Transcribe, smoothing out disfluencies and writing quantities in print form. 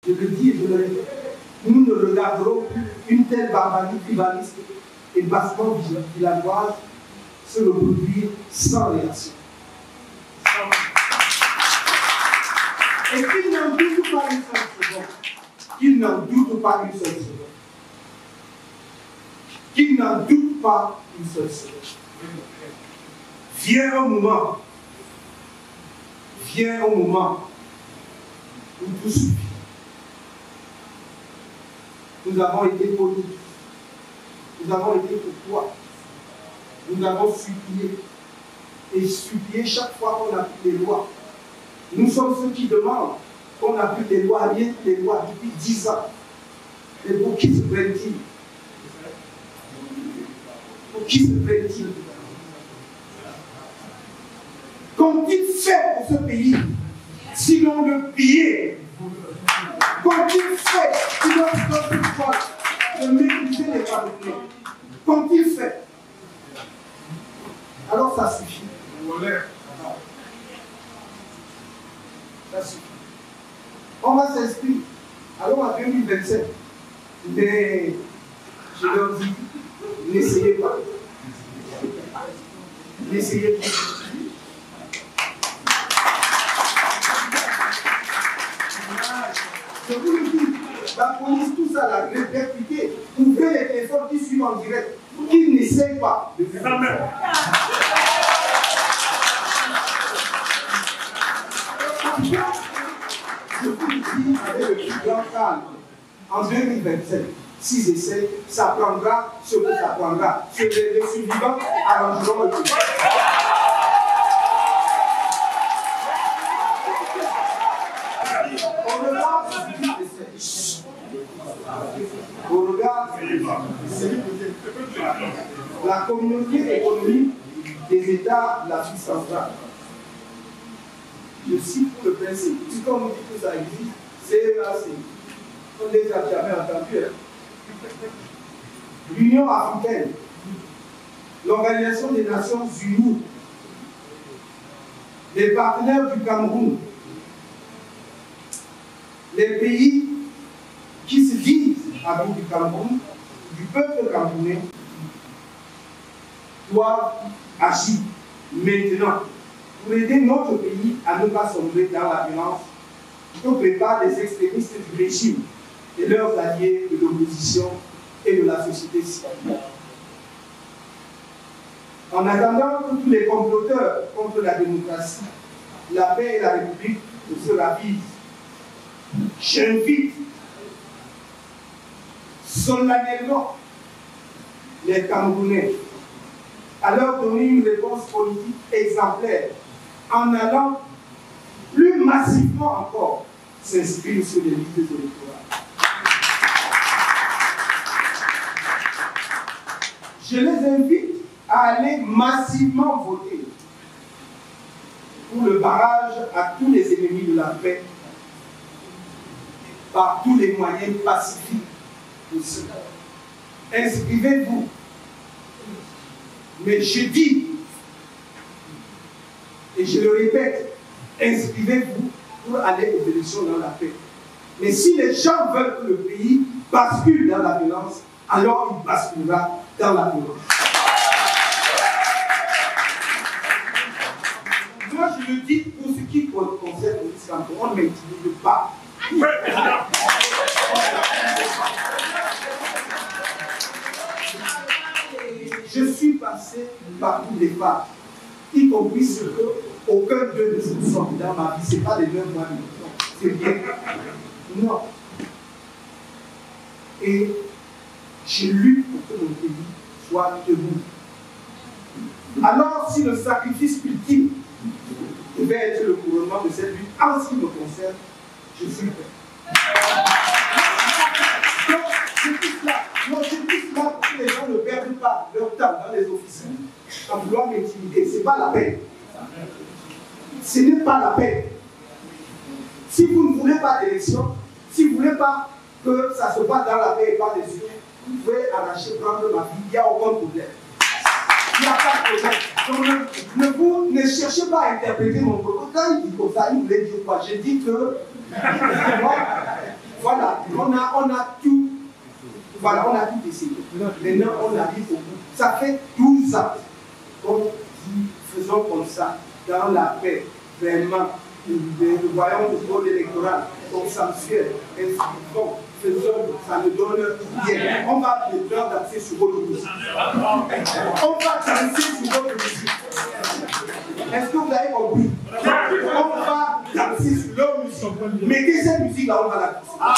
Je le dis et je le répète. Nous ne regarderons plus une telle barbarie tribaliste et bassement villageoise se reproduire sans réaction. Et qu'il n'en doute pas une seule seconde. Qu'il n'en doute pas une seule seconde. Qu'il n'en doute pas une seule seconde. Vient un moment où tout suffit. Nous avons été polis, nous avons été courtois, nous avons supplié, et supplié chaque fois qu'on applique les lois. Nous sommes ceux qui demandent qu'on applique les lois, rien que les lois depuis 10 ans. Et pour qui se prennent-ils? Pour qui se prennent-ils? Qu'ont-ils fait pour ce pays, sinon le piller? Qu'ont-ils fait, sinon de mépriser les Camerounais? Qu'ont-ils fait? Alors ça suffit. Ça suffit. On va s'inscrire. Allons à 2027. Mais je leur dis, n'essayez pas. N'essayez pas. Je vous le dis, la police, tout ça, la répercuté, ouvrez les téléphones qui suivent en direct, qu'ils n'essayent pas de faire ça. Je vous le dis avec le plus grand calme, en 2027, s'ils essayent, ça prendra ce que ça prendra. Les survivants arrangeront le truc. Au regard la communauté économique des États de l'Afrique centrale. Je cite pour le principe, si comme on dit que ça existe, CEAC, on ne les a jamais entendus. L'Union africaine, l'Organisation des Nations Unies, les partenaires du Cameroun, les pays qui se disent amis du Cameroun, du peuple camerounais, doivent agir maintenant pour aider notre pays à ne pas sombrer dans la violence que préparent les extrémistes du régime et leurs alliés de l'opposition et de la société civile. En attendant que tous les comploteurs contre la démocratie, la paix et la République se ravisent, j'invite solennellement les Camerounais à leur donner une réponse politique exemplaire en allant plus massivement encore s'inscrire sur les listes électorales. Je les invite à aller massivement voter pour le barrage à tous les ennemis de la paix par tous les moyens pacifiques possibles. Inscrivez-vous. Mais je dis, et je le répète, inscrivez-vous pour aller aux élections dans la paix. Mais si les gens veulent que le pays bascule dans la violence, alors il basculera dans la violence. Moi, je le dis pour ce qui concerne l'islam, on ne m'intimide pas. Je suis passé par toutes les phases, y compris ce que aucun d'eux ne se sort dans ma vie. Ce n'est pas les mêmes moyens. C'est bien. Non. Et je lutte pour que mon pays soit debout. Alors, si le sacrifice ultime devait être le couronnement de cette lutte, en ce qui me concerne, je suis prêt. Donc, c'est tout cela. Non, je dis cela pour que les gens ne perdent pas leur temps dans les officines en vouloir m'intimider. Ce n'est pas la peine. Ce n'est pas la peine. Si vous ne voulez pas d'élection, si vous ne voulez pas que ça se passe dans la paix et pas des yeux, vous pouvez arracher, prendre ma vie, il n'y a aucun problème. Il n'y a pas de problème. Donc, ne cherchez pas à interpréter mon propos. Quand il dit comme ça, il voulait dire quoi? J'ai dit que Voilà, on a tout. Voilà, on a tout essayé. Maintenant, on arrive au bout. Ça fait 12 ans qu'on dit, faisons comme ça, dans la paix, vraiment. Nous voyons le vote électoral consensuel, inscrivons, faisons, ça ne donne rien. On va le faire danser sur votre musique. On va danser sur votre musique. Est-ce que vous avez compris? On va danser sur leur musique. Mettez cette musique là, on va la danser.